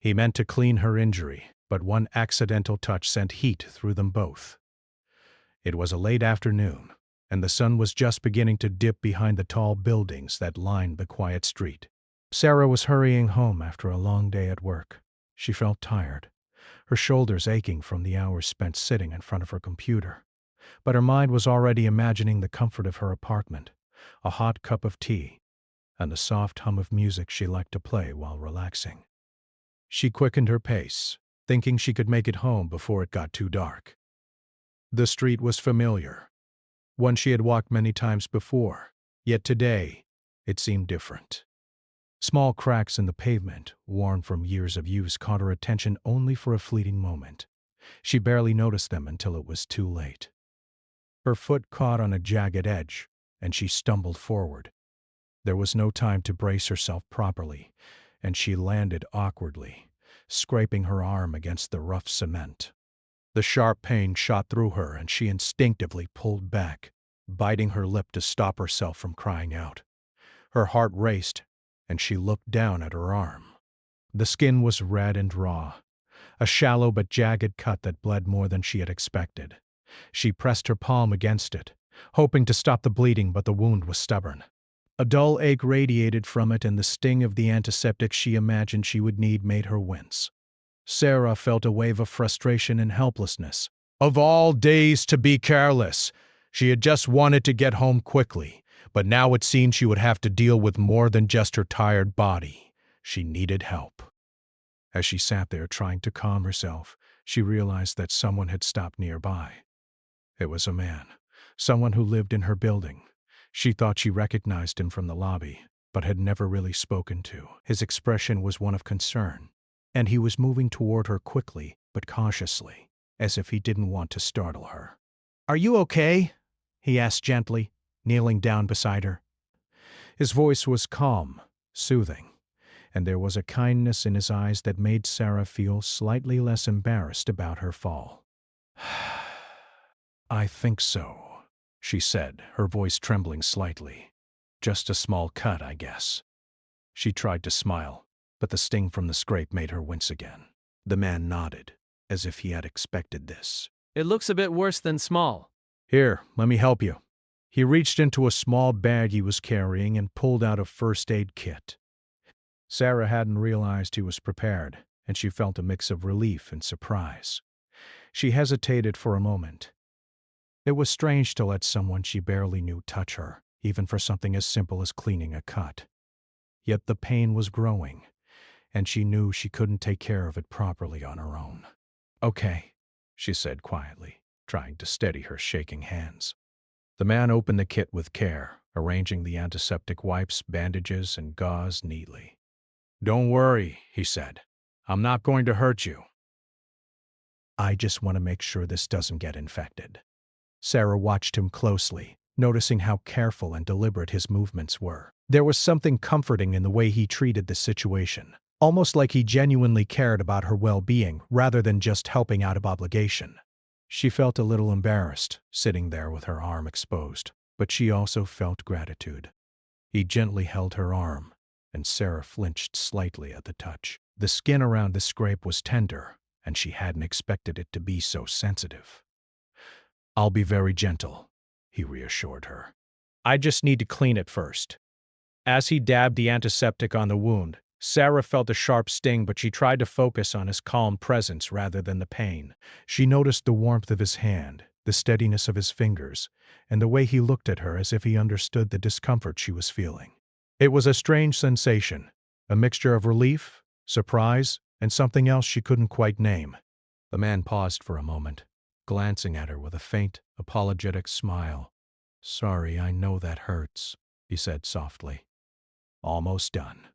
He meant to clean her injury, but one accidental touch sent heat through them both. It was a late afternoon, and the sun was just beginning to dip behind the tall buildings that lined the quiet street. Sarah was hurrying home after a long day at work. She felt tired, her shoulders aching from the hours spent sitting in front of her computer. But her mind was already imagining the comfort of her apartment, a hot cup of tea, and the soft hum of music she liked to play while relaxing. She quickened her pace, thinking she could make it home before it got too dark. The street was familiar, one she had walked many times before, yet today it seemed different. Small cracks in the pavement, worn from years of use, caught her attention only for a fleeting moment. She barely noticed them until it was too late. Her foot caught on a jagged edge, and she stumbled forward. There was no time to brace herself properly, and she landed awkwardly, scraping her arm against the rough cement. The sharp pain shot through her, and she instinctively pulled back, biting her lip to stop herself from crying out. Her heart raced, and she looked down at her arm. The skin was red and raw, a shallow but jagged cut that bled more than she had expected. She pressed her palm against it, hoping to stop the bleeding, but the wound was stubborn. A dull ache radiated from it, and the sting of the antiseptic she imagined she would need made her wince. Sarah felt a wave of frustration and helplessness. Of all days to be careless! She had just wanted to get home quickly, but now it seemed she would have to deal with more than just her tired body. She needed help. As she sat there trying to calm herself, she realized that someone had stopped nearby. It was a man, someone who lived in her building. She thought she recognized him from the lobby, but had never really spoken to. His expression was one of concern, and he was moving toward her quickly but cautiously, as if he didn't want to startle her. "Are you okay?" he asked gently, kneeling down beside her. His voice was calm, soothing, and there was a kindness in his eyes that made Sarah feel slightly less embarrassed about her fall. "I think so," she said, her voice trembling slightly. "Just a small cut, I guess." She tried to smile, but the sting from the scrape made her wince again. The man nodded, as if he had expected this. "It looks a bit worse than small." "Here, let me help you." He reached into a small bag he was carrying and pulled out a first aid kit. Sarah hadn't realized he was prepared, and she felt a mix of relief and surprise. She hesitated for a moment. It was strange to let someone she barely knew touch her, even for something as simple as cleaning a cut. Yet the pain was growing, and she knew she couldn't take care of it properly on her own. "Okay," she said quietly, trying to steady her shaking hands. The man opened the kit with care, arranging the antiseptic wipes, bandages, and gauze neatly. "Don't worry," he said. "I'm not going to hurt you. I just want to make sure this doesn't get infected." Sarah watched him closely, noticing how careful and deliberate his movements were. There was something comforting in the way he treated the situation, almost like he genuinely cared about her well-being rather than just helping out of obligation. She felt a little embarrassed, sitting there with her arm exposed, but she also felt gratitude. He gently held her arm, and Sarah flinched slightly at the touch. The skin around the scrape was tender, and she hadn't expected it to be so sensitive. "I'll be very gentle," he reassured her. "I just need to clean it first." As he dabbed the antiseptic on the wound, Sarah felt a sharp sting, but she tried to focus on his calm presence rather than the pain. She noticed the warmth of his hand, the steadiness of his fingers, and the way he looked at her as if he understood the discomfort she was feeling. It was a strange sensation, a mixture of relief, surprise, and something else she couldn't quite name. The man paused for a moment, glancing at her with a faint, apologetic smile. "Sorry, I know that hurts," he said softly. "Almost done."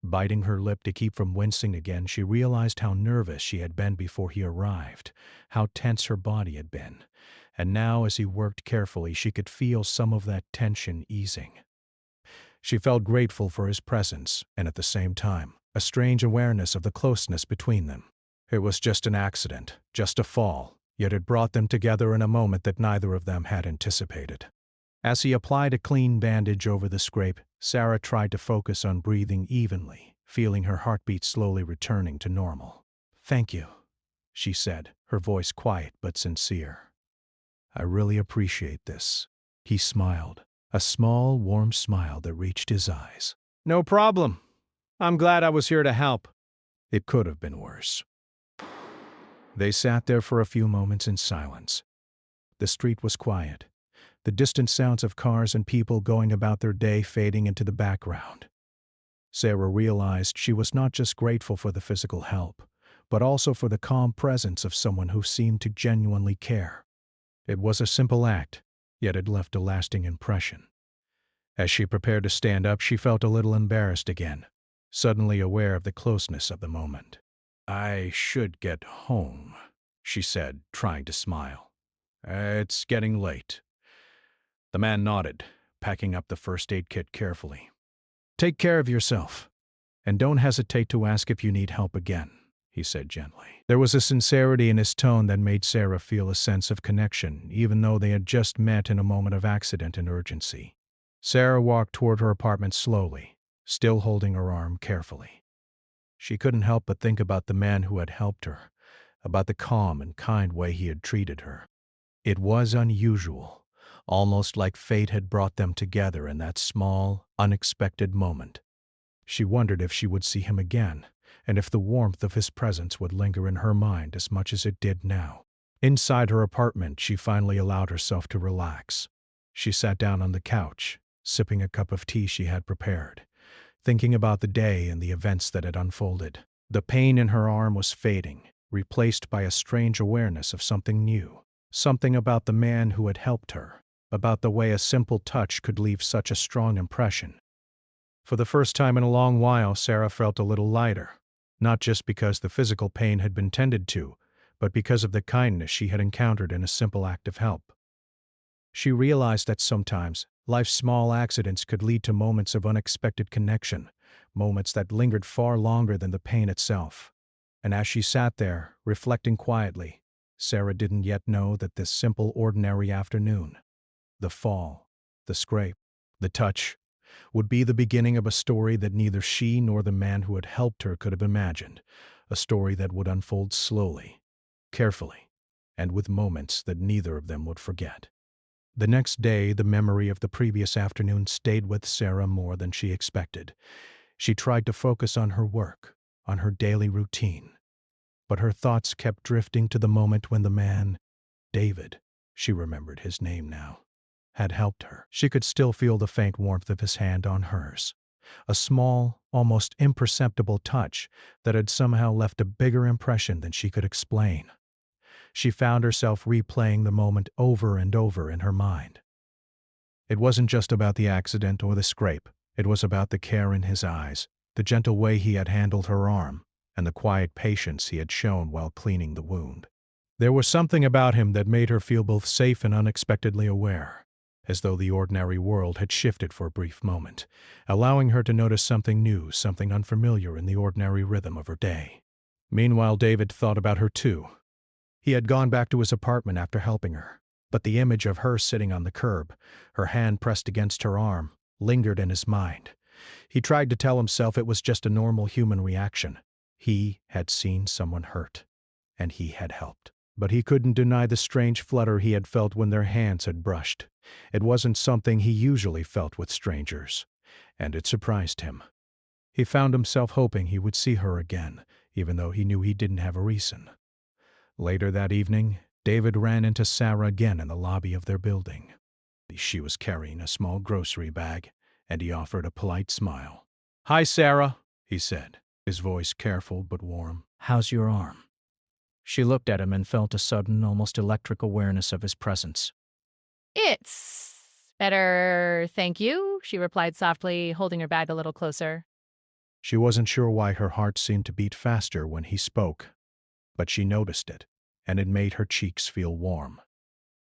Biting her lip to keep from wincing again, she realized how nervous she had been before he arrived, how tense her body had been, and now as he worked carefully she could feel some of that tension easing. She felt grateful for his presence, and at the same time, a strange awareness of the closeness between them. It was just an accident, just a fall, yet it brought them together in a moment that neither of them had anticipated. As he applied a clean bandage over the scrape, Sarah tried to focus on breathing evenly, feeling her heartbeat slowly returning to normal. "Thank you," she said, her voice quiet but sincere. "I really appreciate this." He smiled, a small, warm smile that reached his eyes. No problem. I'm glad I was here to help. It could have been worse. They sat there for a few moments in silence. The street was quiet, the distant sounds of cars and people going about their day fading into the background. Sarah realized she was not just grateful for the physical help, but also for the calm presence of someone who seemed to genuinely care. It was a simple act, yet it left a lasting impression. As she prepared to stand up, she felt a little embarrassed again, suddenly aware of the closeness of the moment. "I should get home," she said, trying to smile. "It's getting late." The man nodded, packing up the first aid kit carefully. "Take care of yourself, and don't hesitate to ask if you need help again," he said gently. There was a sincerity in his tone that made Sarah feel a sense of connection, even though they had just met in a moment of accident and urgency. Sarah walked toward her apartment slowly, still holding her arm carefully. She couldn't help but think about the man who had helped her, about the calm and kind way he had treated her. It was unusual, almost like fate had brought them together in that small, unexpected moment. She wondered if she would see him again, and if the warmth of his presence would linger in her mind as much as it did now. Inside her apartment, she finally allowed herself to relax. She sat down on the couch, sipping a cup of tea she had prepared, thinking about the day and the events that had unfolded. The pain in her arm was fading, replaced by a strange awareness of something new, something about the man who had helped her, about the way a simple touch could leave such a strong impression. For the first time in a long while, Sarah felt a little lighter, not just because the physical pain had been tended to, but because of the kindness she had encountered in a simple act of help. She realized that sometimes life's small accidents could lead to moments of unexpected connection, moments that lingered far longer than the pain itself. And as she sat there, reflecting quietly, Sarah didn't yet know that this simple, ordinary afternoon, the fall, the scrape, the touch, would be the beginning of a story that neither she nor the man who had helped her could have imagined, a story that would unfold slowly, carefully, and with moments that neither of them would forget. The next day, the memory of the previous afternoon stayed with Sarah more than she expected. She tried to focus on her work, on her daily routine. But her thoughts kept drifting to the moment when the man, David, she remembered his name now, had helped her. She could still feel the faint warmth of his hand on hers, a small, almost imperceptible touch that had somehow left a bigger impression than she could explain. She found herself replaying the moment over and over in her mind. It wasn't just about the accident or the scrape. It was about the care in his eyes, the gentle way he had handled her arm, and the quiet patience he had shown while cleaning the wound. There was something about him that made her feel both safe and unexpectedly aware, as though the ordinary world had shifted for a brief moment, allowing her to notice something new, something unfamiliar in the ordinary rhythm of her day. Meanwhile, David thought about her too. He had gone back to his apartment after helping her, but the image of her sitting on the curb, her hand pressed against her arm, lingered in his mind. He tried to tell himself it was just a normal human reaction. He had seen someone hurt, and he had helped. But he couldn't deny the strange flutter he had felt when their hands had brushed. It wasn't something he usually felt with strangers, and it surprised him. He found himself hoping he would see her again, even though he knew he didn't have a reason. Later that evening, David ran into Sarah again in the lobby of their building. She was carrying a small grocery bag, and he offered a polite smile. "Hi, Sarah," he said, his voice careful but warm. "How's your arm?" She looked at him and felt a sudden, almost electric awareness of his presence. "It's better, thank you," she replied softly, holding her bag a little closer. She wasn't sure why her heart seemed to beat faster when he spoke, but she noticed it, and it made her cheeks feel warm.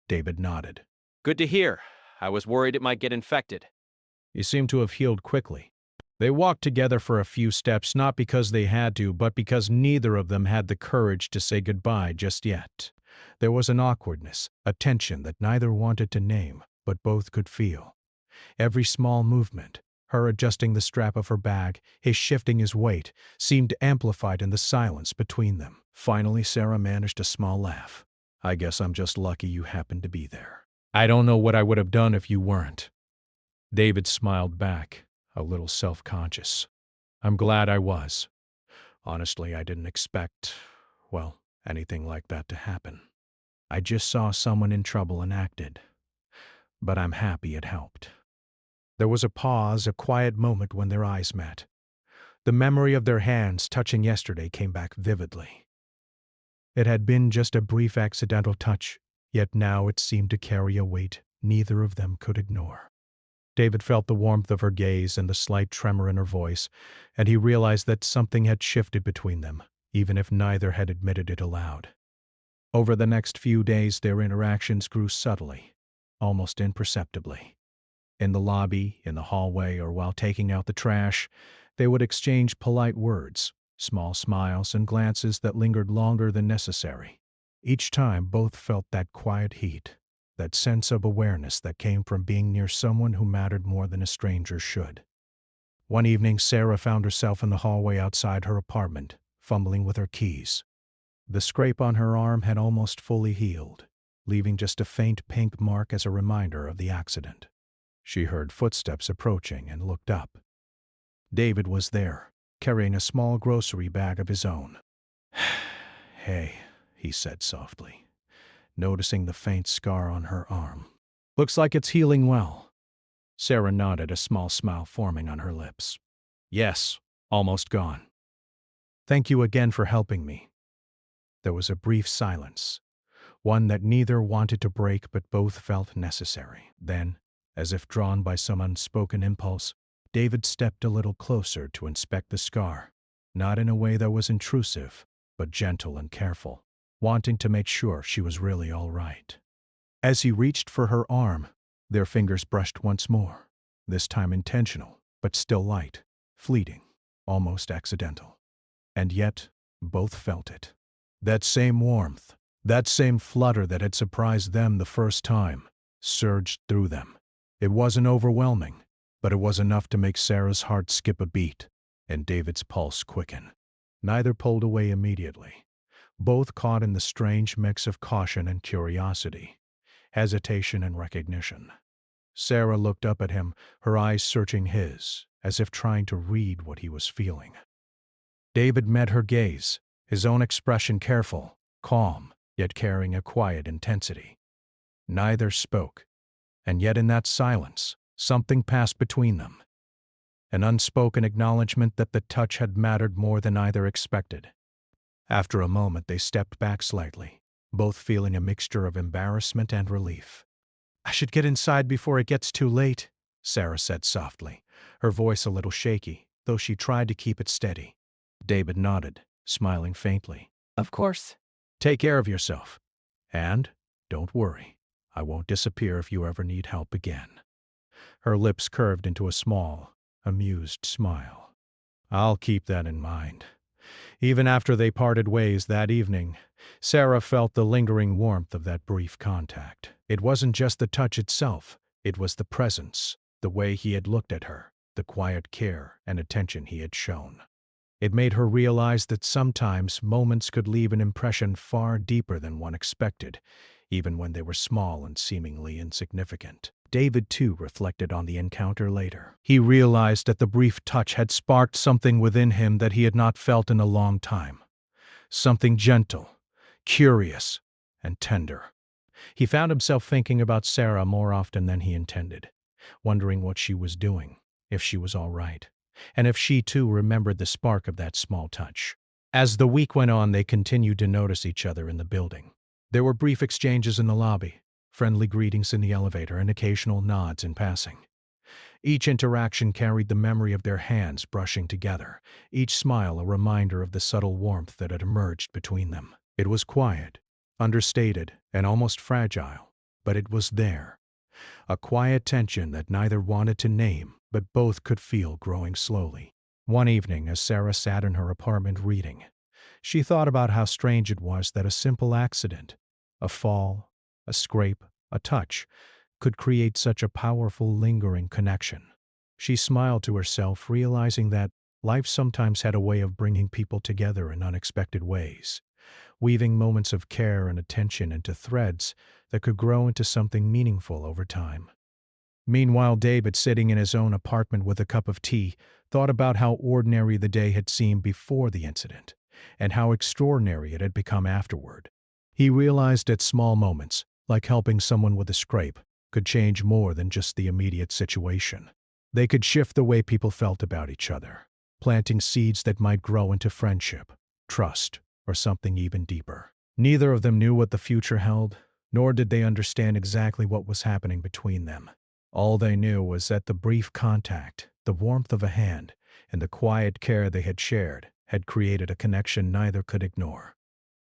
David nodded. Good to hear. I was worried it might get infected. He seemed to have healed quickly. They walked together for a few steps, not because they had to, but because neither of them had the courage to say goodbye just yet. There was an awkwardness, a tension that neither wanted to name, but both could feel. Every small movement, Her adjusting the strap of her bag, his shifting his weight, seemed amplified in the silence between them. Finally, Sarah managed a small laugh. I guess I'm just lucky you happened to be there. I don't know what I would have done if you weren't. David smiled back, a little self-conscious. I'm glad I was. Honestly, I didn't expect, well, anything like that to happen. I just saw someone in trouble and acted. But I'm happy it helped. There was a pause, a quiet moment when their eyes met. The memory of their hands touching yesterday came back vividly. It had been just a brief accidental touch, yet now it seemed to carry a weight neither of them could ignore. David felt the warmth of her gaze and the slight tremor in her voice, and he realized that something had shifted between them, even if neither had admitted it aloud. Over the next few days, their interactions grew subtly, almost imperceptibly. In the lobby, in the hallway, or while taking out the trash, they would exchange polite words, small smiles and glances that lingered longer than necessary. Each time, both felt that quiet heat, that sense of awareness that came from being near someone who mattered more than a stranger should. One evening, Sarah found herself in the hallway outside her apartment, fumbling with her keys. The scrape on her arm had almost fully healed, leaving just a faint pink mark as a reminder of the accident. She heard footsteps approaching and looked up. David was there, carrying a small grocery bag of his own. Hey, he said softly, noticing the faint scar on her arm. Looks like it's healing well. Sarah nodded, a small smile forming on her lips. Yes, almost gone. Thank you again for helping me. There was a brief silence, one that neither wanted to break but both felt necessary. Then, as if drawn by some unspoken impulse, David stepped a little closer to inspect the scar, not in a way that was intrusive, but gentle and careful, wanting to make sure she was really all right. As he reached for her arm, their fingers brushed once more, this time intentional, but still light, fleeting, almost accidental. And yet, both felt it. That same warmth, that same flutter that had surprised them the first time, surged through them. It wasn't overwhelming, but it was enough to make Sarah's heart skip a beat and David's pulse quicken. Neither pulled away immediately, both caught in the strange mix of caution and curiosity, hesitation and recognition. Sarah looked up at him, her eyes searching his, as if trying to read what he was feeling. David met her gaze, his own expression careful, calm, yet carrying a quiet intensity. Neither spoke, and yet in that silence, something passed between them. An unspoken acknowledgement that the touch had mattered more than either expected. After a moment, they stepped back slightly, both feeling a mixture of embarrassment and relief. I should get inside before it gets too late, Sarah said softly, her voice a little shaky, though she tried to keep it steady. David nodded, smiling faintly. Of course. Take care of yourself. And, don't worry, I won't disappear if you ever need help again. Her lips curved into a small, amused smile. I'll keep that in mind. Even after they parted ways that evening, Sarah felt the lingering warmth of that brief contact. It wasn't just the touch itself, it was the presence, the way he had looked at her, the quiet care and attention he had shown. It made her realize that sometimes moments could leave an impression far deeper than one expected, even when they were small and seemingly insignificant. David, too, reflected on the encounter later. He realized that the brief touch had sparked something within him that he had not felt in a long time. Something gentle, curious, and tender. He found himself thinking about Sarah more often than he intended, wondering what she was doing, if she was all right, and if she too remembered the spark of that small touch. As the week went on, they continued to notice each other in the building. There were brief exchanges in the lobby, friendly greetings in the elevator, and occasional nods in passing. Each interaction carried the memory of their hands brushing together, each smile a reminder of the subtle warmth that had emerged between them. It was quiet, understated, and almost fragile, but it was there. A quiet tension that neither wanted to name, but both could feel growing slowly. One evening, as Sarah sat in her apartment reading, she thought about how strange it was that a simple accident, a fall, a scrape, a touch, could create such a powerful, lingering connection. She smiled to herself, realizing that life sometimes had a way of bringing people together in unexpected ways, weaving moments of care and attention into threads that could grow into something meaningful over time. Meanwhile, David, sitting in his own apartment with a cup of tea, thought about how ordinary the day had seemed before the incident, and how extraordinary it had become afterward. He realized that small moments, like helping someone with a scrape, could change more than just the immediate situation. They could shift the way people felt about each other, planting seeds that might grow into friendship, trust, or something even deeper. Neither of them knew what the future held, nor did they understand exactly what was happening between them. All they knew was that the brief contact, the warmth of a hand, and the quiet care they had shared had created a connection neither could ignore.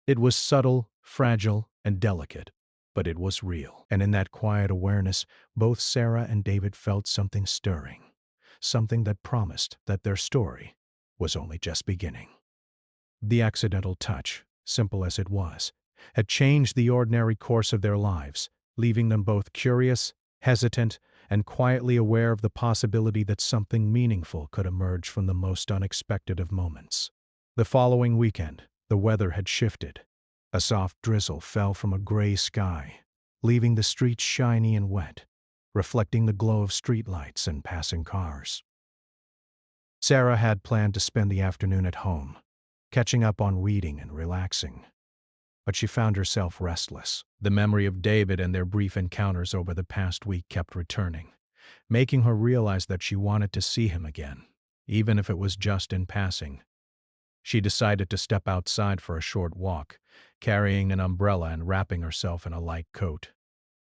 It was subtle, fragile, and delicate, but it was real. And in that quiet awareness, both Sarah and David felt something stirring, something that promised that their story was only just beginning. The accidental touch, simple as it was, had changed the ordinary course of their lives, leaving them both curious, hesitant, and quietly aware of the possibility that something meaningful could emerge from the most unexpected of moments. The following weekend, the weather had shifted. A soft drizzle fell from a gray sky, leaving the streets shiny and wet, reflecting the glow of streetlights and passing cars. Sarah had planned to spend the afternoon at home, catching up on reading and relaxing. But she found herself restless. The memory of David and their brief encounters over the past week kept returning, making her realize that she wanted to see him again, even if it was just in passing. She decided to step outside for a short walk, carrying an umbrella and wrapping herself in a light coat.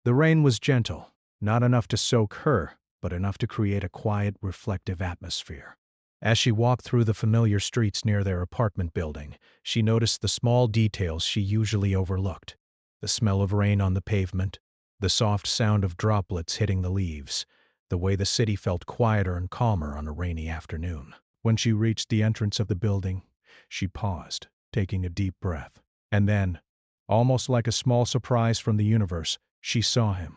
The rain was gentle, not enough to soak her, but enough to create a quiet, reflective atmosphere. As she walked through the familiar streets near their apartment building, she noticed the small details she usually overlooked: the smell of rain on the pavement, the soft sound of droplets hitting the leaves, the way the city felt quieter and calmer on a rainy afternoon. When she reached the entrance of the building, she paused, taking a deep breath. And then, almost like a small surprise from the universe, she saw him,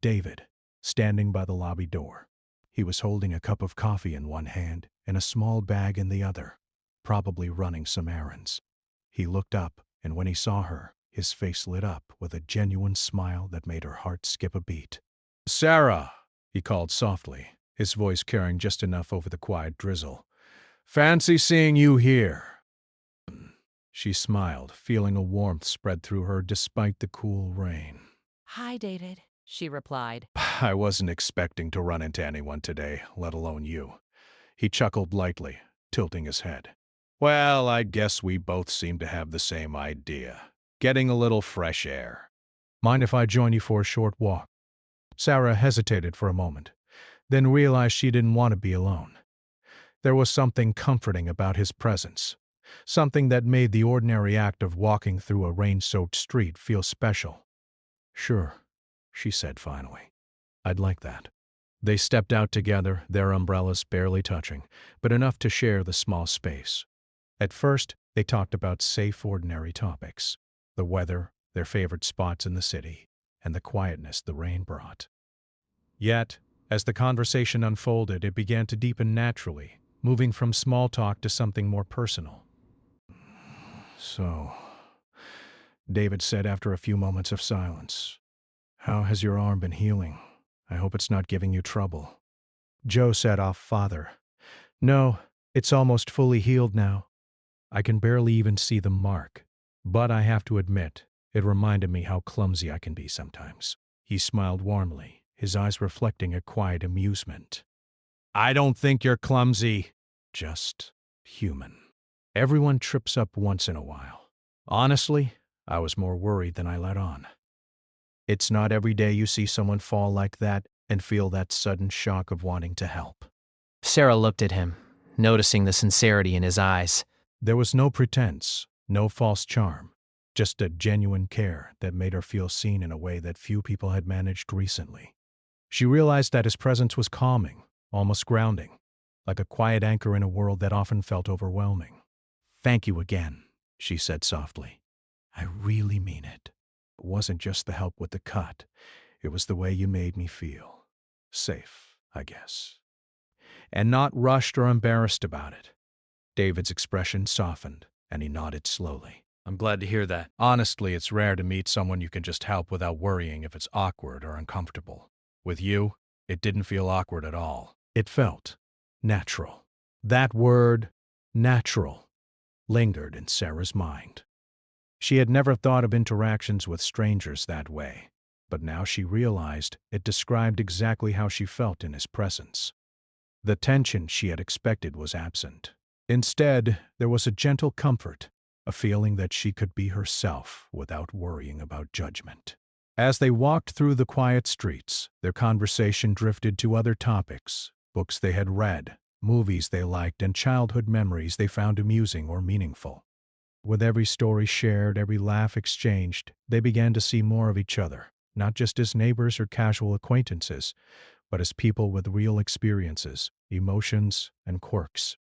David, standing by the lobby door. He was holding a cup of coffee in one hand and a small bag in the other, probably running some errands. He looked up, and when he saw her, his face lit up with a genuine smile that made her heart skip a beat. "Sarah," he called softly, his voice carrying just enough over the quiet drizzle. "Fancy seeing you here." She smiled, feeling a warmth spread through her despite the cool rain. Hi, David, she replied. "I wasn't expecting to run into anyone today, let alone you." He chuckled lightly, tilting his head. "Well, I guess we both seem to have the same idea. Getting a little fresh air." "Mind if I join you for a short walk?" Sarah hesitated for a moment, then realized she didn't want to be alone. There was something comforting about his presence, something that made the ordinary act of walking through a rain-soaked street feel special. "Sure," she said finally. "I'd like that." They stepped out together, their umbrellas barely touching, but enough to share the small space. At first, they talked about safe, ordinary topics: the weather, their favorite spots in the city, and the quietness the rain brought. Yet, as the conversation unfolded, it began to deepen naturally, moving from small talk to something more personal. "So," David said after a few moments of silence, "how has your arm been healing? I hope it's not giving you trouble." Joe said off father. "No, it's almost fully healed now. I can barely even see the mark. But I have to admit, it reminded me how clumsy I can be sometimes." He smiled warmly, his eyes reflecting a quiet amusement. "I don't think you're clumsy. Just human. Everyone trips up once in a while. Honestly, I was more worried than I let on. It's not every day you see someone fall like that and feel that sudden shock of wanting to help." Sarah looked at him, noticing the sincerity in his eyes. There was no pretense, no false charm, just a genuine care that made her feel seen in a way that few people had managed recently. She realized that his presence was calming, almost grounding, like a quiet anchor in a world that often felt overwhelming. "Thank you again," she said softly. "I really mean it. It wasn't just the help with the cut. It was the way you made me feel. Safe, I guess." and not rushed or embarrassed about it. David's expression softened, and he nodded slowly. I'm glad to hear that. Honestly, it's rare to meet someone you can just help without worrying if it's awkward or uncomfortable. With you, it didn't feel awkward at all. It felt natural. That word, natural, lingered in Sarah's mind. She had never thought of interactions with strangers that way, but now she realized it described exactly how she felt in his presence. The tension she had expected was absent. Instead, there was a gentle comfort, a feeling that she could be herself without worrying about judgment. As they walked through the quiet streets, their conversation drifted to other topics, books they had read, movies they liked, and childhood memories they found amusing or meaningful. With every story shared, every laugh exchanged, they began to see more of each other, not just as neighbors or casual acquaintances, but as people with real experiences, emotions, and quirks.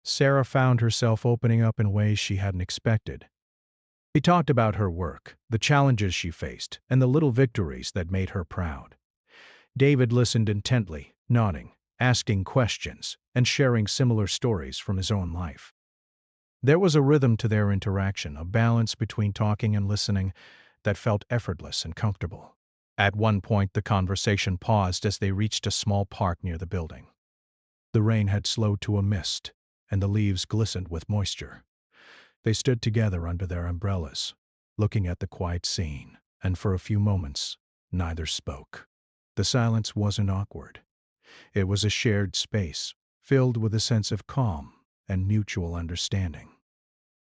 Sarah found herself opening up in ways she hadn't expected. She talked about her work, the challenges she faced, and the little victories that made her proud. David listened intently, nodding, asking questions, and sharing similar stories from his own life. There was a rhythm to their interaction, a balance between talking and listening that felt effortless and comfortable. At one point, the conversation paused as they reached a small park near the building. The rain had slowed to a mist, and the leaves glistened with moisture. They stood together under their umbrellas, looking at the quiet scene, and for a few moments, neither spoke. The silence wasn't awkward. It was a shared space, filled with a sense of calm and mutual understanding.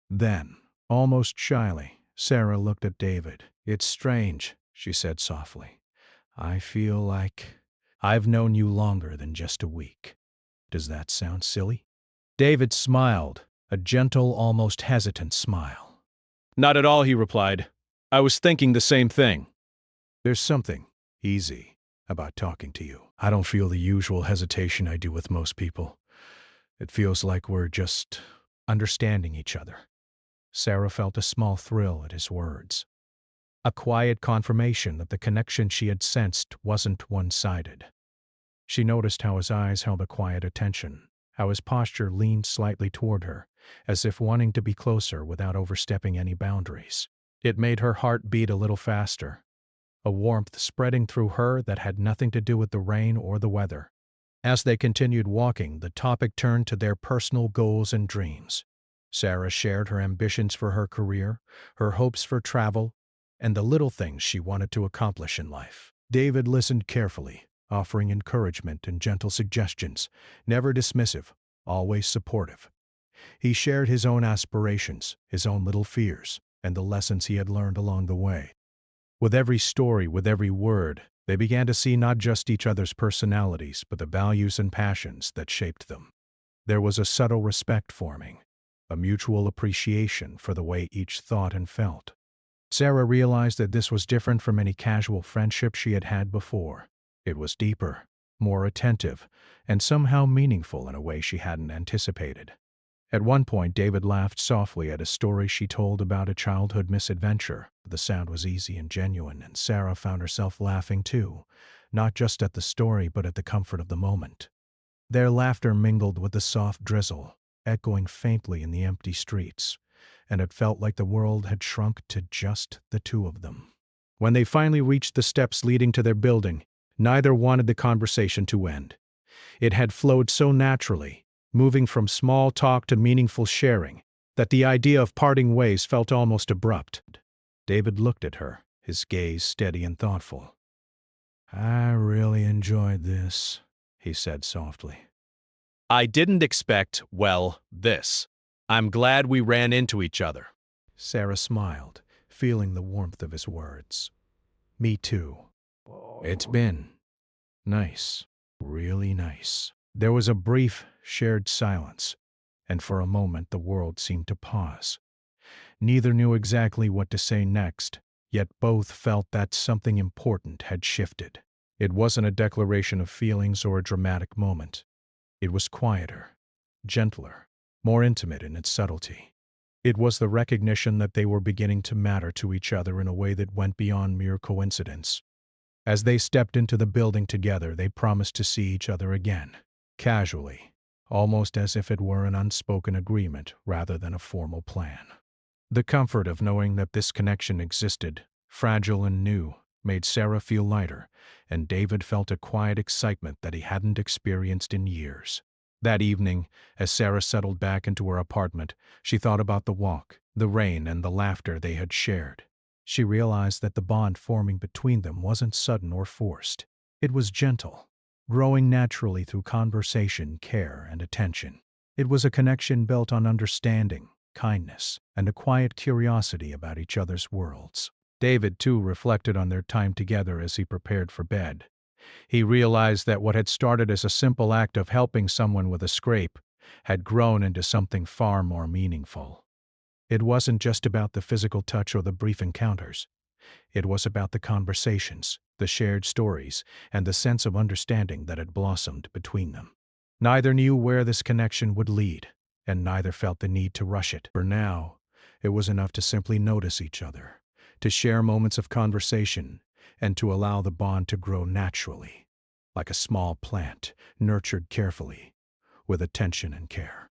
Then, almost shyly, Sarah looked at David. "It's strange," she said softly. "I feel like I've known you longer than just a week. Does that sound silly?" David smiled, a gentle, almost hesitant smile. Not at all, he replied. I was thinking the same thing. "There's something easy about talking to you. I don't feel the usual hesitation I do with most people. It feels like we're just understanding each other." Sarah felt a small thrill at his words. A quiet confirmation that the connection she had sensed wasn't one-sided. She noticed how his eyes held a quiet attention, how his posture leaned slightly toward her, as if wanting to be closer without overstepping any boundaries. It made her heart beat a little faster, a warmth spreading through her that had nothing to do with the rain or the weather. As they continued walking, the topic turned to their personal goals and dreams. Sarah shared her ambitions for her career, her hopes for travel, and the little things she wanted to accomplish in life. David listened carefully, offering encouragement and gentle suggestions, never dismissive, always supportive. He shared his own aspirations, his own little fears, and the lessons he had learned along the way. With every story, with every word, they began to see not just each other's personalities, but the values and passions that shaped them. There was a subtle respect forming, a mutual appreciation for the way each thought and felt. Sarah realized that this was different from any casual friendship she had had before. It was deeper, more attentive, and somehow meaningful in a way she hadn't anticipated. At one point, David laughed softly at a story she told about a childhood misadventure. The sound was easy and genuine, and Sarah found herself laughing too, not just at the story but at the comfort of the moment. Their laughter mingled with the soft drizzle, echoing faintly in the empty streets, and it felt like the world had shrunk to just the two of them. When they finally reached the steps leading to their building, neither wanted the conversation to end. It had flowed so naturally, moving from small talk to meaningful sharing, that the idea of parting ways felt almost abrupt. David looked at her, his gaze steady and thoughtful. "I really enjoyed this," he said softly. I didn't expect, well, this. I'm glad we ran into each other. Sarah smiled, feeling the warmth of his words. "Me too. It's been nice, really nice." There was a brief, shared silence, and for a moment the world seemed to pause. Neither knew exactly what to say next, yet both felt that something important had shifted. It wasn't a declaration of feelings or a dramatic moment. It was quieter, gentler, more intimate in its subtlety. It was the recognition that they were beginning to matter to each other in a way that went beyond mere coincidence. As they stepped into the building together, they promised to see each other again. casually, almost as if it were an unspoken agreement rather than a formal plan. The comfort of knowing that this connection existed, fragile and new, made Sarah feel lighter, and David felt a quiet excitement that he hadn't experienced in years. That evening, as Sarah settled back into her apartment, she thought about the walk, the rain, and the laughter they had shared. She realized that the bond forming between them wasn't sudden or forced. It was gentle, growing naturally through conversation, care, and attention. It was a connection built on understanding, kindness, and a quiet curiosity about each other's worlds. David, too, reflected on their time together as he prepared for bed. He realized that what had started as a simple act of helping someone with a scrape had grown into something far more meaningful. It wasn't just about the physical touch or the brief encounters. It was about the conversations, the shared stories, and the sense of understanding that had blossomed between them. Neither knew where this connection would lead, and neither felt the need to rush it. For now, it was enough to simply notice each other, to share moments of conversation, and to allow the bond to grow naturally, like a small plant, nurtured carefully, with attention and care.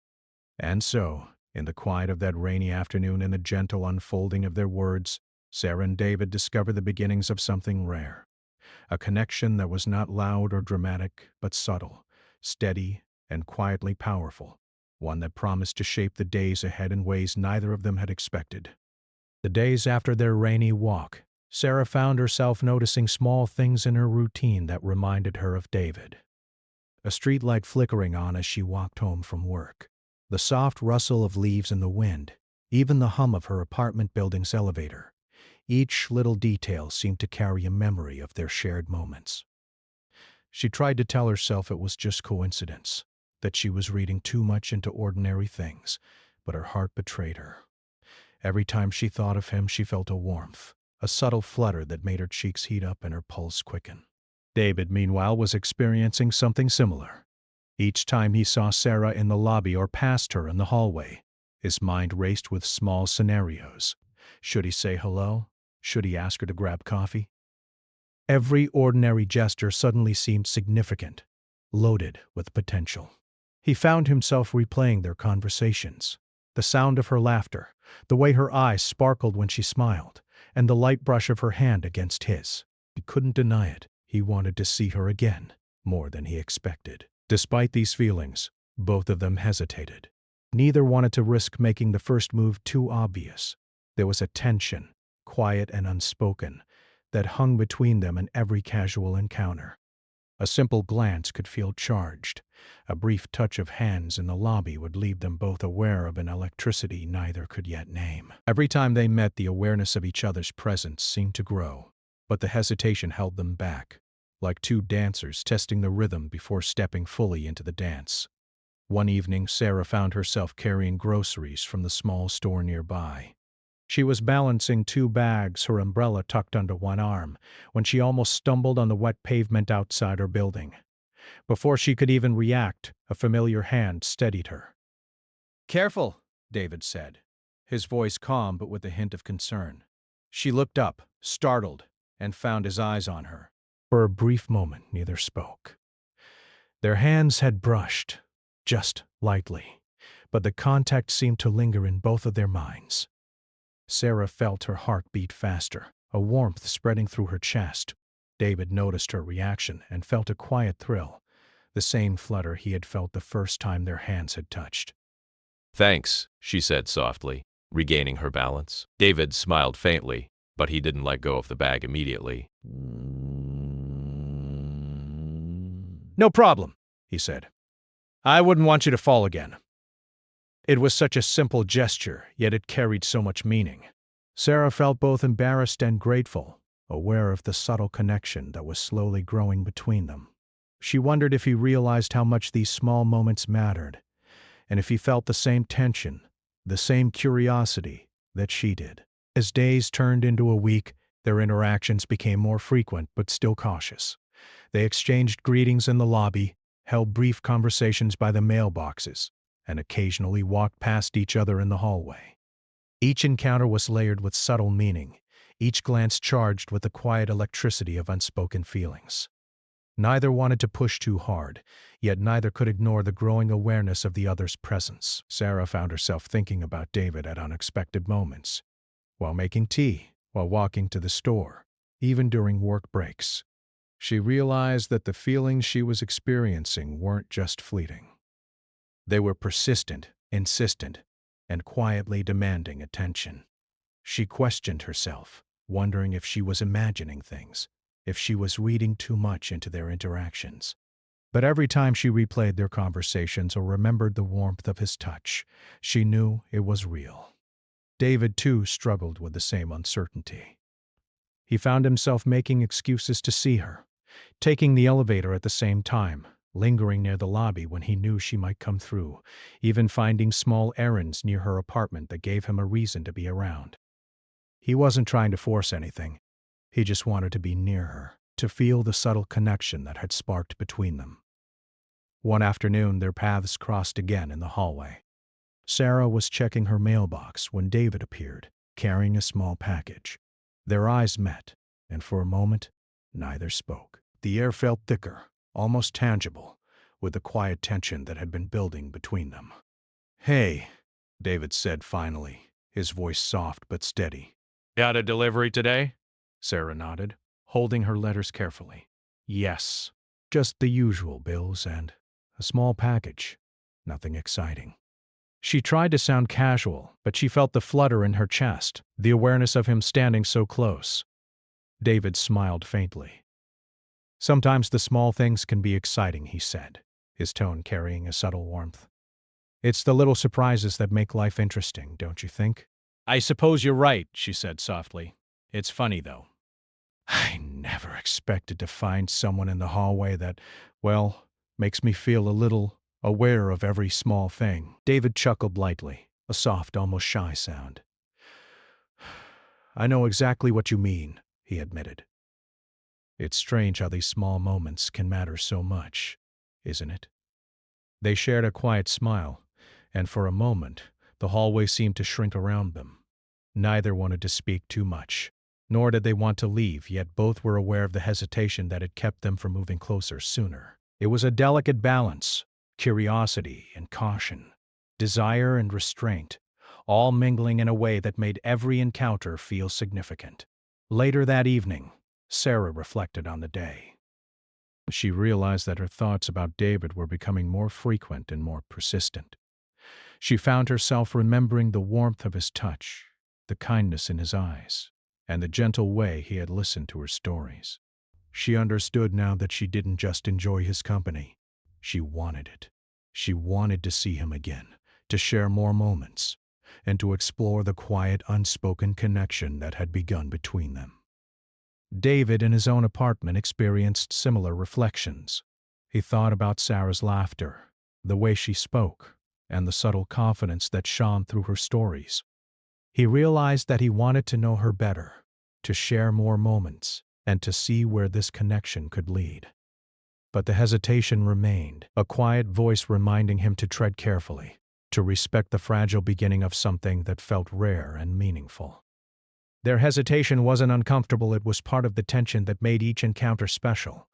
And so, in the quiet of that rainy afternoon and the gentle unfolding of their words, Sarah and David discovered the beginnings of something rare. A connection that was not loud or dramatic, but subtle, steady, and quietly powerful. One that promised to shape the days ahead in ways neither of them had expected. The days after their rainy walk, Sarah found herself noticing small things in her routine that reminded her of David. A streetlight flickering on as she walked home from work, the soft rustle of leaves in the wind, even the hum of her apartment building's elevator. Each little detail seemed to carry a memory of their shared moments. She tried to tell herself it was just coincidence, that she was reading too much into ordinary things, but her heart betrayed her. Every time she thought of him, she felt a warmth, a subtle flutter that made her cheeks heat up and her pulse quicken. David, meanwhile, was experiencing something similar. Each time he saw Sarah in the lobby or passed her in the hallway, his mind raced with small scenarios. Should he say hello? Should he ask her to grab coffee? Every ordinary gesture suddenly seemed significant, loaded with potential. He found himself replaying their conversations, the sound of her laughter, the way her eyes sparkled when she smiled, and the light brush of her hand against his. He couldn't deny it. He wanted to see her again, more than he expected. Despite these feelings, both of them hesitated. Neither wanted to risk making the first move too obvious. There was a tension, quiet and unspoken, that hung between them in every casual encounter. A simple glance could feel charged. A brief touch of hands in the lobby would leave them both aware of an electricity neither could yet name. Every time they met, the awareness of each other's presence seemed to grow, but the hesitation held them back, like two dancers testing the rhythm before stepping fully into the dance. One evening, Sarah found herself carrying groceries from the small store nearby. She was balancing 2 bags, her umbrella tucked under one arm, when she almost stumbled on the wet pavement outside her building. Before she could even react, a familiar hand steadied her. "Careful," David said, his voice calm but with a hint of concern. She looked up, startled, and found his eyes on her. For a brief moment, neither spoke. Their hands had brushed, just lightly, but the contact seemed to linger in both of their minds. Sarah felt her heart beat faster, a warmth spreading through her chest. David noticed her reaction and felt a quiet thrill, the same flutter he had felt the first time their hands had touched. "Thanks," she said softly, regaining her balance. David smiled faintly, but he didn't let go of the bag immediately. "No problem," he said. "I wouldn't want you to fall again." It was such a simple gesture, yet it carried so much meaning. Sarah felt both embarrassed and grateful, aware of the subtle connection that was slowly growing between them. She wondered if he realized how much these small moments mattered, and if he felt the same tension, the same curiosity that she did. As days turned into a week, their interactions became more frequent but still cautious. They exchanged greetings in the lobby, held brief conversations by the mailboxes, and occasionally walked past each other in the hallway. Each encounter was layered with subtle meaning, each glance charged with the quiet electricity of unspoken feelings. Neither wanted to push too hard, yet neither could ignore the growing awareness of the other's presence. Sarah found herself thinking about David at unexpected moments, while making tea, while walking to the store, even during work breaks. She realized that the feelings she was experiencing weren't just fleeting. They were persistent, insistent, and quietly demanding attention. She questioned herself, wondering if she was imagining things, if she was reading too much into their interactions. But every time she replayed their conversations or remembered the warmth of his touch, she knew it was real. David, too, struggled with the same uncertainty. He found himself making excuses to see her, taking the elevator at the same time, lingering near the lobby when he knew she might come through, even finding small errands near her apartment that gave him a reason to be around. He wasn't trying to force anything. He just wanted to be near her, to feel the subtle connection that had sparked between them. One afternoon, their paths crossed again in the hallway. Sarah was checking her mailbox when David appeared, carrying a small package. Their eyes met, and for a moment, neither spoke. The air felt thicker, almost tangible, with the quiet tension that had been building between them. "Hey," David said finally, his voice soft but steady. Got a delivery today? Sarah nodded, holding her letters carefully. "Yes, just the usual bills and a small package. Nothing exciting." She tried to sound casual, but she felt the flutter in her chest, the awareness of him standing so close. David smiled faintly. "Sometimes the small things can be exciting," he said, his tone carrying a subtle warmth. "It's the little surprises that make life interesting, don't you think?" "I suppose you're right," she said softly. "It's funny, though. I never expected to find someone in the hallway that, well, makes me feel a little aware of every small thing." David chuckled lightly, a soft, almost shy sound. "I know exactly what you mean," he admitted. "It's strange how these small moments can matter so much, isn't it?" They shared a quiet smile, and for a moment, the hallway seemed to shrink around them. Neither wanted to speak too much, nor did they want to leave, yet both were aware of the hesitation that had kept them from moving closer sooner. It was a delicate balance, curiosity and caution, desire and restraint, all mingling in a way that made every encounter feel significant. Later that evening, Sarah reflected on the day. She realized that her thoughts about David were becoming more frequent and more persistent. She found herself remembering the warmth of his touch, the kindness in his eyes, and the gentle way he had listened to her stories. She understood now that she didn't just enjoy his company. She wanted it. She wanted to see him again, to share more moments, and to explore the quiet, unspoken connection that had begun between them. David, in his own apartment, experienced similar reflections. He thought about Sarah's laughter, the way she spoke, and the subtle confidence that shone through her stories. He realized that he wanted to know her better, to share more moments, and to see where this connection could lead. But the hesitation remained, a quiet voice reminding him to tread carefully, to respect the fragile beginning of something that felt rare and meaningful. Their hesitation wasn't uncomfortable, it was part of the tension that made each encounter special.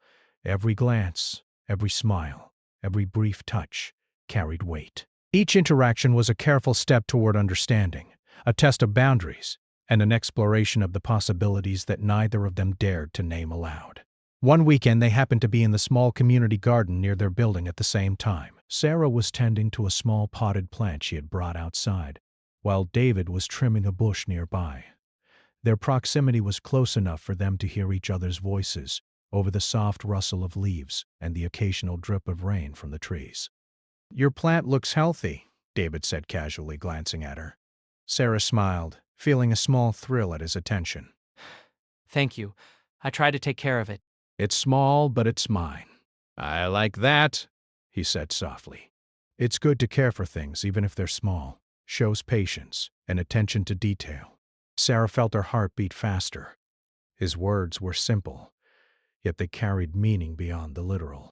Every glance, every smile, every brief touch carried weight. Each interaction was a careful step toward understanding, a test of boundaries, and an exploration of the possibilities that neither of them dared to name aloud. One weekend, they happened to be in the small community garden near their building at the same time. Sarah was tending to a small potted plant she had brought outside, while David was trimming a bush nearby. Their proximity was close enough for them to hear each other's voices over the soft rustle of leaves and the occasional drip of rain from the trees. "Your plant looks healthy," David said casually, glancing at her. Sarah smiled, feeling a small thrill at his attention. Thank you. I try to take care of it. "It's small, but it's mine." "I like that," he said softly. "It's good to care for things, even if they're small. Shows patience and attention to detail." Sarah felt her heart beat faster. His words were simple, yet they carried meaning beyond the literal.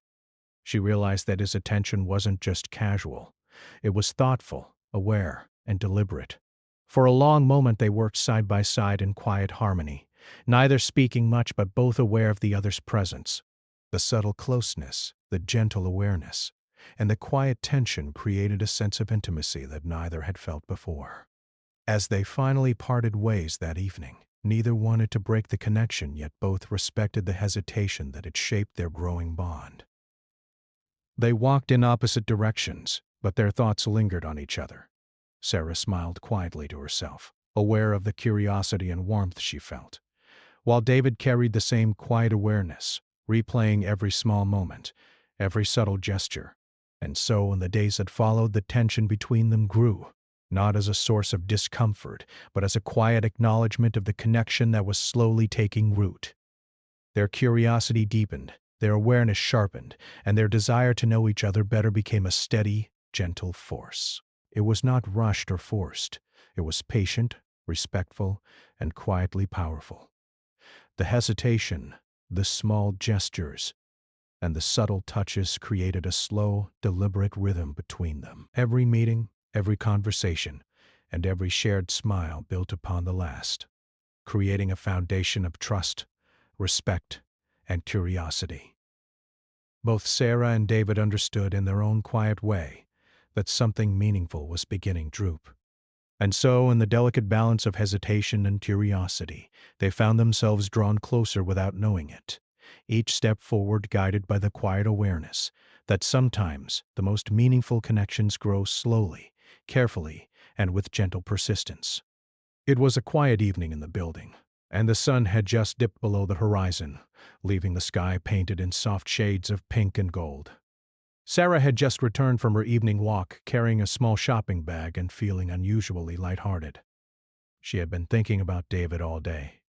She realized that his attention wasn't just casual. It was thoughtful, aware, and deliberate. For a long moment they worked side by side in quiet harmony, neither speaking much but both aware of the other's presence. The subtle closeness, the gentle awareness, and the quiet tension created a sense of intimacy that neither had felt before. As they finally parted ways that evening, neither wanted to break the connection, yet both respected the hesitation that had shaped their growing bond. They walked in opposite directions, but their thoughts lingered on each other. Sarah smiled quietly to herself, aware of the curiosity and warmth she felt, while David carried the same quiet awareness, replaying every small moment, every subtle gesture. And so, in the days that followed, the tension between them grew, not as a source of discomfort, but as a quiet acknowledgement of the connection that was slowly taking root. Their curiosity deepened, their awareness sharpened, and their desire to know each other better became a steady, gentle force. It was not rushed or forced. It was patient, respectful, and quietly powerful. The hesitation, the small gestures, and the subtle touches created a slow, deliberate rhythm between them. Every meeting, every conversation, and every shared smile built upon the last, creating a foundation of trust, respect, and curiosity. Both Sarah and David understood in their own quiet way that something meaningful was beginning to droop. And so, in the delicate balance of hesitation and curiosity, they found themselves drawn closer without knowing it, each step forward guided by the quiet awareness that sometimes the most meaningful connections grow slowly, carefully, and with gentle persistence. It was a quiet evening in the building, and the sun had just dipped below the horizon, leaving the sky painted in soft shades of pink and gold. Sarah had just returned from her evening walk, carrying a small shopping bag and feeling unusually lighthearted. She had been thinking about David all day.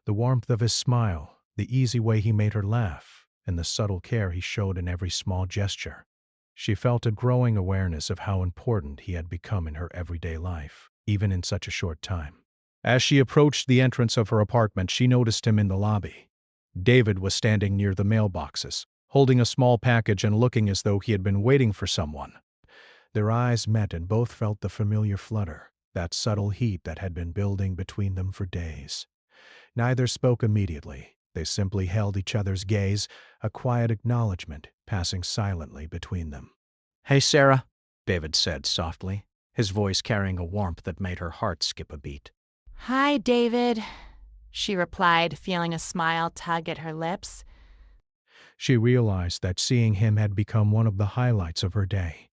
The warmth of his smile, the easy way he made her laugh, and the subtle care he showed in every small gesture. She felt a growing awareness of how important he had become in her everyday life, even in such a short time. As she approached the entrance of her apartment, she noticed him in the lobby. David was standing near the mailboxes, holding a small package and looking as though he had been waiting for someone. Their eyes met and both felt the familiar flutter, that subtle heat that had been building between them for days. Neither spoke immediately. They simply held each other's gaze, a quiet acknowledgement passing silently between them. "Hey, Sarah," David said softly, his voice carrying a warmth that made her heart skip a beat. "Hi, David," she replied, feeling a smile tug at her lips. She realized that seeing him had become one of the highlights of her day,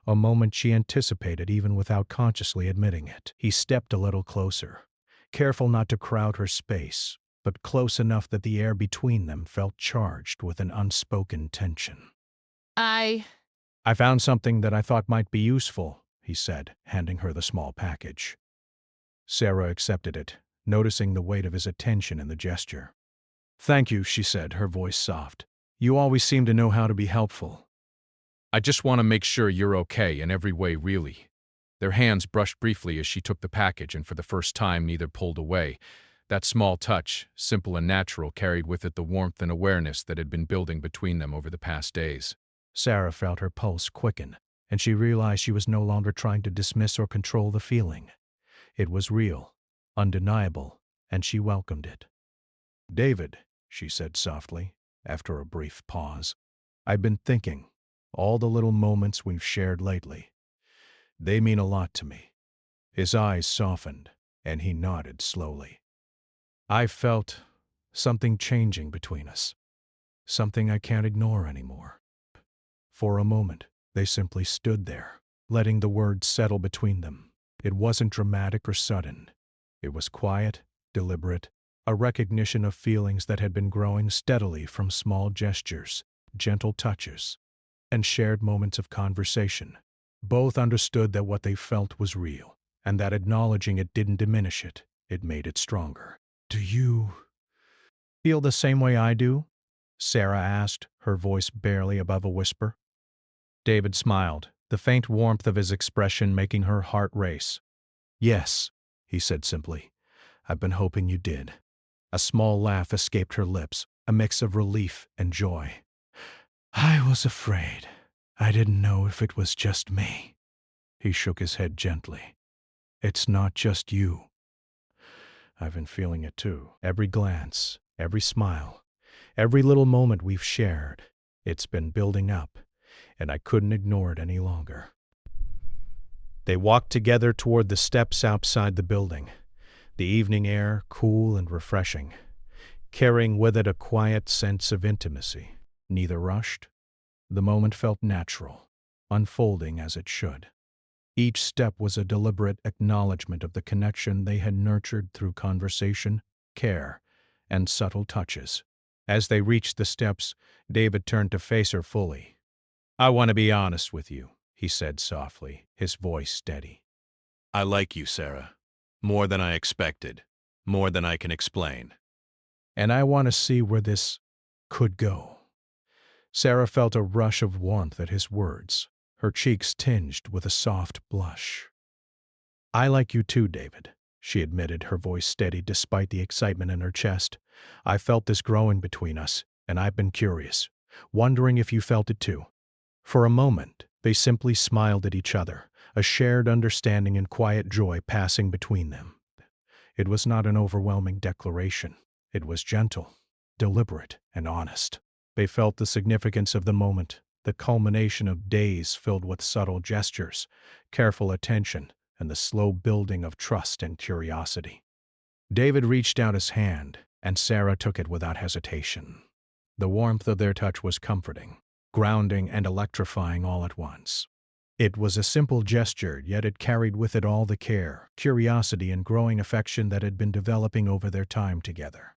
a moment she anticipated even without consciously admitting it. He stepped a little closer, careful not to crowd her space, but close enough that the air between them felt charged with an unspoken tension. I found something that I thought might be useful," he said, handing her the small package. Sarah accepted it, noticing the weight of his attention in the gesture. "Thank you," she said, her voice soft. "You always seem to know how to be helpful." I just want to make sure you're okay in every way, really. Their hands brushed briefly as she took the package, and for the first time neither pulled away. That small touch, simple and natural, carried with it the warmth and awareness that had been building between them over the past days. Sarah felt her pulse quicken, and she realized she was no longer trying to dismiss or control the feeling. It was real, undeniable, and she welcomed it. "David," she said softly, after a brief pause, "I've been thinking, all the little moments we've shared lately, they mean a lot to me." His eyes softened, and he nodded slowly. "I felt something changing between us, something I can't ignore anymore." For a moment, they simply stood there, letting the words settle between them. It wasn't dramatic or sudden. It was quiet, deliberate, a recognition of feelings that had been growing steadily from small gestures, gentle touches, and shared moments of conversation. Both understood that what they felt was real, and that acknowledging it didn't diminish it, it made it stronger. "Do you feel the same way I do?" Sarah asked, her voice barely above a whisper. David smiled, the faint warmth of his expression making her heart race. "Yes," he said simply. "I've been hoping you did." A small laugh escaped her lips, a mix of relief and joy. "I was afraid. I didn't know if it was just me." He shook his head gently. "It's not just you. I've been feeling it too. Every glance, every smile, Every little moment we've shared, it's been building up, and I couldn't ignore it any longer. They walked together toward the steps outside the building, the evening air cool and refreshing, carrying with it a quiet sense of intimacy. Neither rushed. The moment felt natural, unfolding as it should. Each step was a deliberate acknowledgement of the connection they had nurtured through conversation, care, and subtle touches. As they reached the steps, David turned to face her fully. "I want to be honest with you," he said softly, his voice steady. "I like you, Sarah. More than I expected. More than I can explain. And I want to see where this could go." Sarah felt a rush of warmth at his words, her cheeks tinged with a soft blush. "I like you too, David," she admitted, her voice steady despite the excitement in her chest. "I felt this growing between us, and I've been curious, wondering if you felt it too." For a moment, they simply smiled at each other, a shared understanding and quiet joy passing between them. It was not an overwhelming declaration. It was gentle, deliberate, and honest. They felt the significance of the moment, the culmination of days filled with subtle gestures, careful attention, and the slow building of trust and curiosity. David reached out his hand, and Sarah took it without hesitation. The warmth of their touch was comforting, grounding, and electrifying all at once. It was a simple gesture, yet it carried with it all the care, curiosity, and growing affection that had been developing over their time together.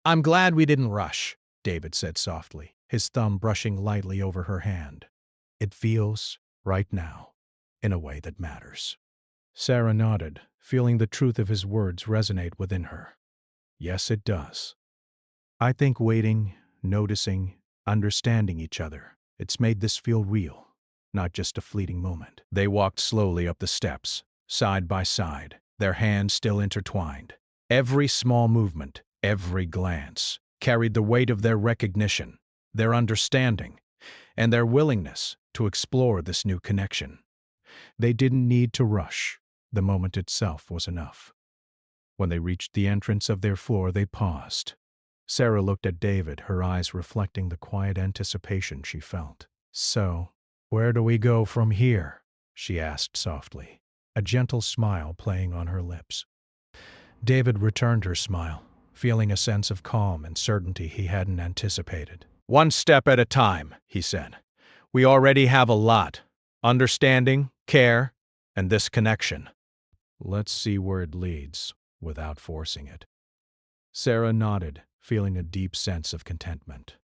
"I'm glad we didn't rush," David said softly, his thumb brushing lightly over her hand. "It feels right now, in a way that matters." Sarah nodded, feeling the truth of his words resonate within her. "Yes, it does. I think waiting, noticing, understanding each other, it's made this feel real, not just a fleeting moment." They walked slowly up the steps, side by side, their hands still intertwined. Every small movement, every glance, carried the weight of their recognition, their understanding, and their willingness to explore this new connection. They didn't need to rush. The moment itself was enough. When they reached the entrance of their floor, they paused. Sarah looked at David, her eyes reflecting the quiet anticipation she felt. "So, where do we go from here?" she asked softly, a gentle smile playing on her lips. David returned her smile, feeling a sense of calm and certainty he hadn't anticipated. "One step at a time," he said. "We already have a lot. Understanding, care, and this connection. Let's see where it leads, without forcing it." Sarah nodded, feeling a deep sense of contentment.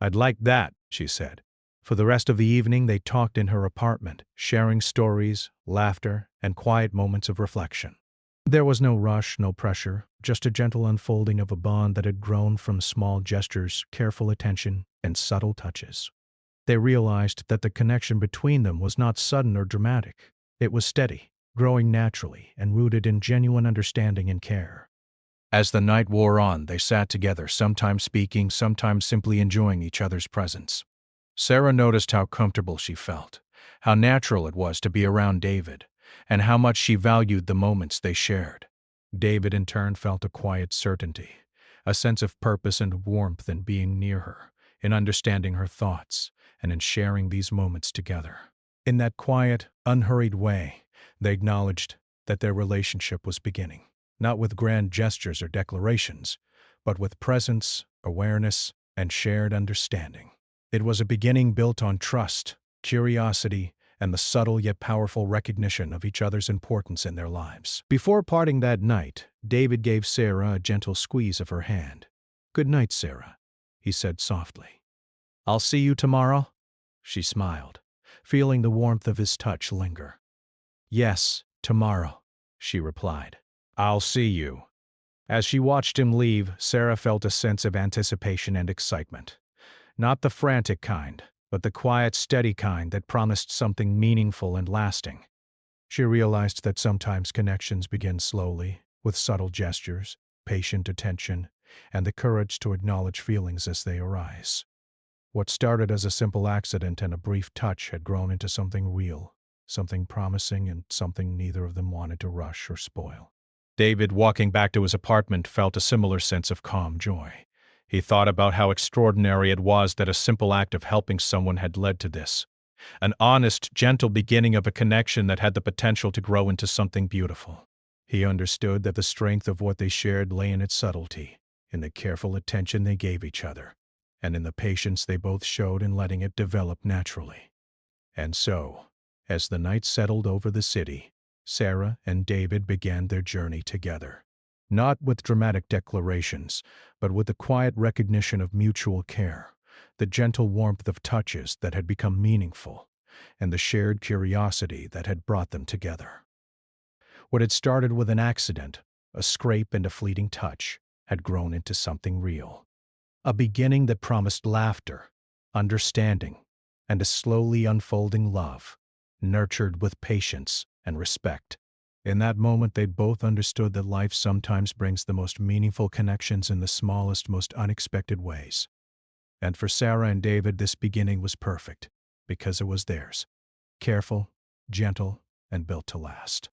"I'd like that," she said. For the rest of the evening, they talked in her apartment, sharing stories, laughter, and quiet moments of reflection. There was no rush, no pressure, just a gentle unfolding of a bond that had grown from small gestures, careful attention, and subtle touches. They realized that the connection between them was not sudden or dramatic. It was steady, growing naturally, and rooted in genuine understanding and care. As the night wore on, they sat together, sometimes speaking, sometimes simply enjoying each other's presence. Sarah noticed how comfortable she felt, how natural it was to be around David, and how much she valued the moments they shared. David, in turn, felt a quiet certainty, a sense of purpose and warmth in being near her, in understanding her thoughts, and in sharing these moments together. In that quiet, unhurried way, they acknowledged that their relationship was beginning, not with grand gestures or declarations, but with presence, awareness, and shared understanding. It was a beginning built on trust, curiosity, and the subtle yet powerful recognition of each other's importance in their lives. Before parting that night, David gave Sarah a gentle squeeze of her hand. "Good night, Sarah," he said softly. "I'll see you tomorrow?" She smiled, feeling the warmth of his touch linger. "Yes, tomorrow," she replied. "I'll see you." As she watched him leave, Sarah felt a sense of anticipation and excitement. Not the frantic kind, but the quiet, steady kind that promised something meaningful and lasting. She realized that sometimes connections begin slowly, with subtle gestures, patient attention, and the courage to acknowledge feelings as they arise. What started as a simple accident and a brief touch had grown into something real, something promising, and something neither of them wanted to rush or spoil. David, walking back to his apartment, felt a similar sense of calm joy. He thought about how extraordinary it was that a simple act of helping someone had led to this. An honest, gentle beginning of a connection that had the potential to grow into something beautiful. He understood that the strength of what they shared lay in its subtlety, in the careful attention they gave each other, and in the patience they both showed in letting it develop naturally. And so, as the night settled over the city, Sarah and David began their journey together. Not with dramatic declarations, but with the quiet recognition of mutual care, the gentle warmth of touches that had become meaningful, and the shared curiosity that had brought them together. What had started with an accident, a scrape and a fleeting touch, had grown into something real. A beginning that promised laughter, understanding, and a slowly unfolding love, nurtured with patience and respect. In that moment, they both understood that life sometimes brings the most meaningful connections in the smallest, most unexpected ways. And for Sarah and David, this beginning was perfect, because it was theirs. Careful, gentle, and built to last.